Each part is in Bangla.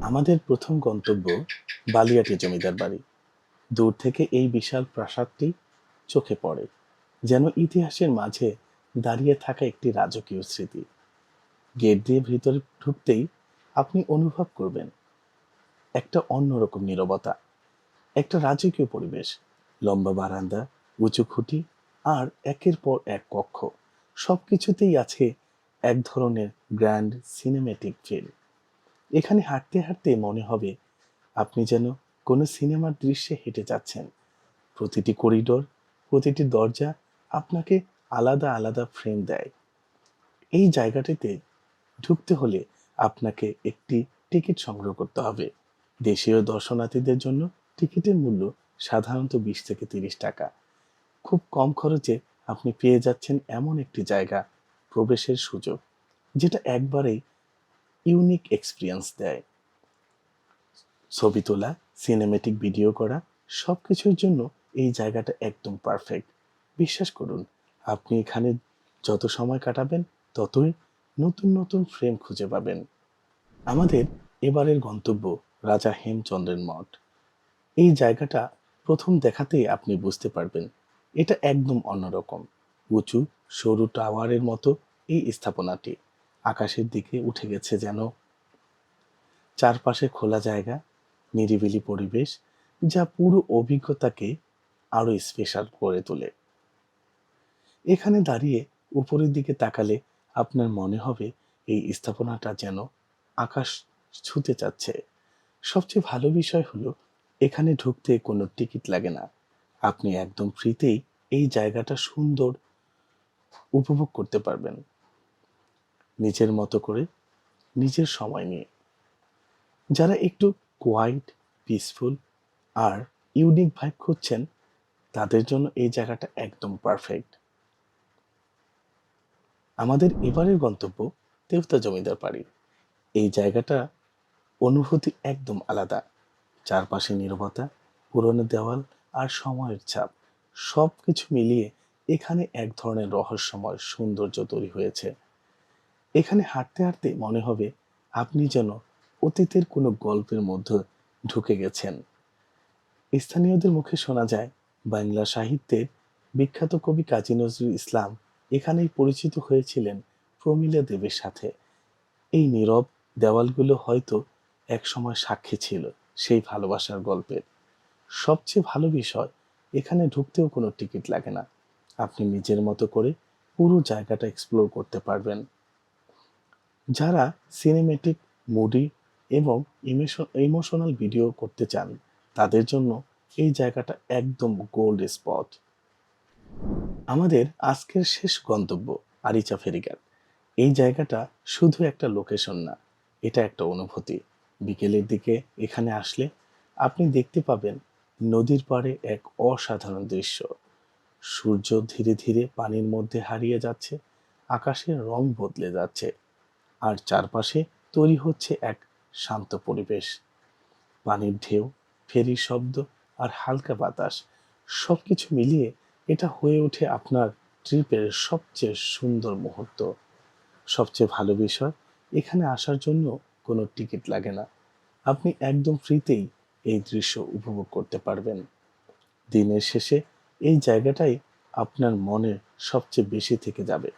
আমাদের প্রথম গন্তব্য বালিয়াটি জমিদার বাড়ি। দূর থেকে এই বিশাল প্রাসাদটি চোখে পড়ে, যেন ইতিহাসের মাঝে দাঁড়িয়ে থাকা একটি রাজকীয় স্মৃতি। গেট দিয়ে ভিতরে ঢুকতেই আপনি অনুভব করবেন একটা অন্যরকম নীরবতা, একটা রাজকীয় পরিবেশ। লম্বা বারান্দা, উঁচু খুঁটি আর একের পর এক কক্ষ, সবকিছুতেই আছে এক ধরনের গ্র্যান্ড সিনেমেটিক ফিল। এখানে হাঁটতে হাঁটতে মনে হবে আপনি যেন কোনো সিনেমার দৃশ্যে হেঁটে যাচ্ছেন। প্রতিটি করিডোর, প্রতিটি দরজা আপনাকে আলাদা আলাদা ফ্রেম দেয়। এই জায়গাটিতে ঢুকতে হলে আপনাকে একটি টিকিট সংগ্রহ করতে হবে। দেশীয় দর্শনার্থীদের জন্য টিকিটের মূল্য সাধারণত 20 থেকে 30 টাকা। খুব কম খরচে আপনি পেয়ে যাচ্ছেন এমন একটি জায়গা, প্রবেশের সুযোগ, যেটা একবারেই ইউনিক এক্সপিরিয়েন্স দেয়। ছবি তোলা, সিনেমেটিক ভিডিও করা, সবকিছুর জন্য এই জায়গাটা একদম পারফেক্ট। বিশ্বাস করুন, আপনি এখানে যত সময় কাটাবেন ততই নতুন নতুন ফ্রেম খুঁজে পাবেন। আমাদের এবারের গন্তব্য রাজা হেমচন্দ্রের মঠ। এই জায়গাটা প্রথম দেখাতেই আপনি বুঝতে পারবেন এটা একদম অন্যরকম। উঁচু সরু টাওয়ারের মতো এই স্থাপনাটি আকাশের দিকে উঠে গেছে যেন। চারপাশে খোলা জায়গা, নিরিবিলি পরিবেশ, যা পুরো অভিজ্ঞতাকে আরো স্পেশাল করে তোলে। এখানে দাঁড়িয়ে উপরের দিকে তাকালে আপনার মনে হবে এই স্থাপনাটা যেন আকাশ ছুঁতে চাচ্ছে। সবচেয়ে ভালো বিষয় হলো এখানে ঢুকতে কোনো টিকিট লাগে না। আপনি একদম ফ্রিতেই এই জায়গাটা সুন্দর উপভোগ করতে পারবেন, নিজের মতো করে, নিজের সময় নিয়ে। যারা একটু কোয়াইট, পিসফুল আর ইউনিক ভাইব খুঁজছেন, তাদের জন্য এই জায়গাটা একদম পারফেক্ট। আমাদের এবারের গন্তব্য তেওতা জমিদার বাড়ি। এই জায়গাটা অনুভূতি একদম আলাদা। চারপাশে নীরবতা, পুরনো দেওয়াল আর সময়ের ছাপ, সবকিছু মিলিয়ে এখানে এক ধরনের রহস্যময় সৌন্দর্য তৈরি হয়েছে। এখানে হাঁটতে হাঁটতে মনে হবে আপনি যেন অতীতের কোনো গল্পের মধ্যে ঢুকে গেছেন। স্থানীয়দের মুখে শোনা যায় বাংলা সাহিত্যের বিখ্যাত কবি কাজী নজরুল ইসলাম এখানেই পরিচিত হয়েছিলেন প্রমীলা দেবীর সাথে। এই নীরব দেওয়ালগুলো হয়তো একসময় সাক্ষী ছিল সেই ভালোবাসার গল্পের। সবচেয়ে ভালো বিষয়, এখানে ঢুকতেও কোনো টিকিট লাগে না। আপনি নিজের মতো করে পুরো জায়গাটা এক্সপ্লোর করতে পারবেন। যারা সিনেমেটিক, মুডি এবং ইমোশনাল ভিডিও করতে চান, তাদের জন্য এই জায়গাটা একদম গোল্ড স্পট। আমাদের আজকের শেষ গন্তব্য আরিচা ফেরিঘাট। এই জায়গাটা শুধু একটা লোকেশন না, এটা একটা অনুভূতি। বিকেলের দিকে এখানে আসলে আপনি দেখতে পাবেন নদীর পাড়ে এক অসাধারণ দৃশ্য। সূর্য ধীরে ধীরে পানির মধ্যে হারিয়ে যাচ্ছে, আকাশের রং বদলে যাচ্ছে, আর চারপাশে তৈরি হচ্ছে এক শান্ত পরিবেশ। পানির ঢেউ, ফেরির শব্দ আর হালকা বাতাস, সবকিছু মিলিয়ে এটা হয়ে ওঠে আপনার ট্রিপের সবচেয়ে সুন্দর মুহূর্ত। সবচেয়ে ভালো বিষয়, এখানে আসার জন্য কোনো টিকিট লাগে না। আপনি একদম ফ্রিতেই এই দৃশ্য উপভোগ করতে পারবেন। দিনের শেষে এই জায়গাটাই আপনার মনে সবচেয়ে বেশি থেকে যাবে।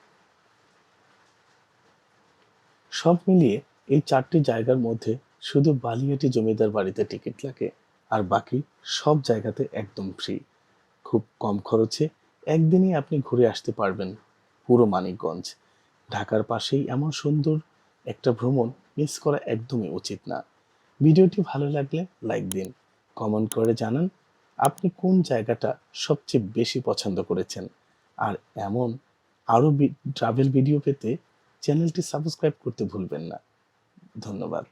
সব মিলিয়ে এই 4টি জায়গার মধ্যে শুধু বালিয়াটি জমিদার বাড়িতে টিকিট লাগে, আর বাকি সব জায়গাতে একদম ফ্রি। খুব কম খরচে একদিনেই আপনি ঘুরে আসতে পারবেন পুরো মানিকগঞ্জ। ঢাকার পাশেই এমন সুন্দর একটা ভ্রমণ মিস করা একদমই উচিত না। ভিডিওটি ভালো লাগলে লাইক দিন, কমেন্ট করে জানান আপনি কোন জায়গাটা সবচেয়ে বেশি পছন্দ করেছেন। আর এমন আরও ট্রাভেল ভিডিও পেতে চ্যানেলটি সাবস্ক্রাইব করতে ভুলবেন না। ধন্যবাদ।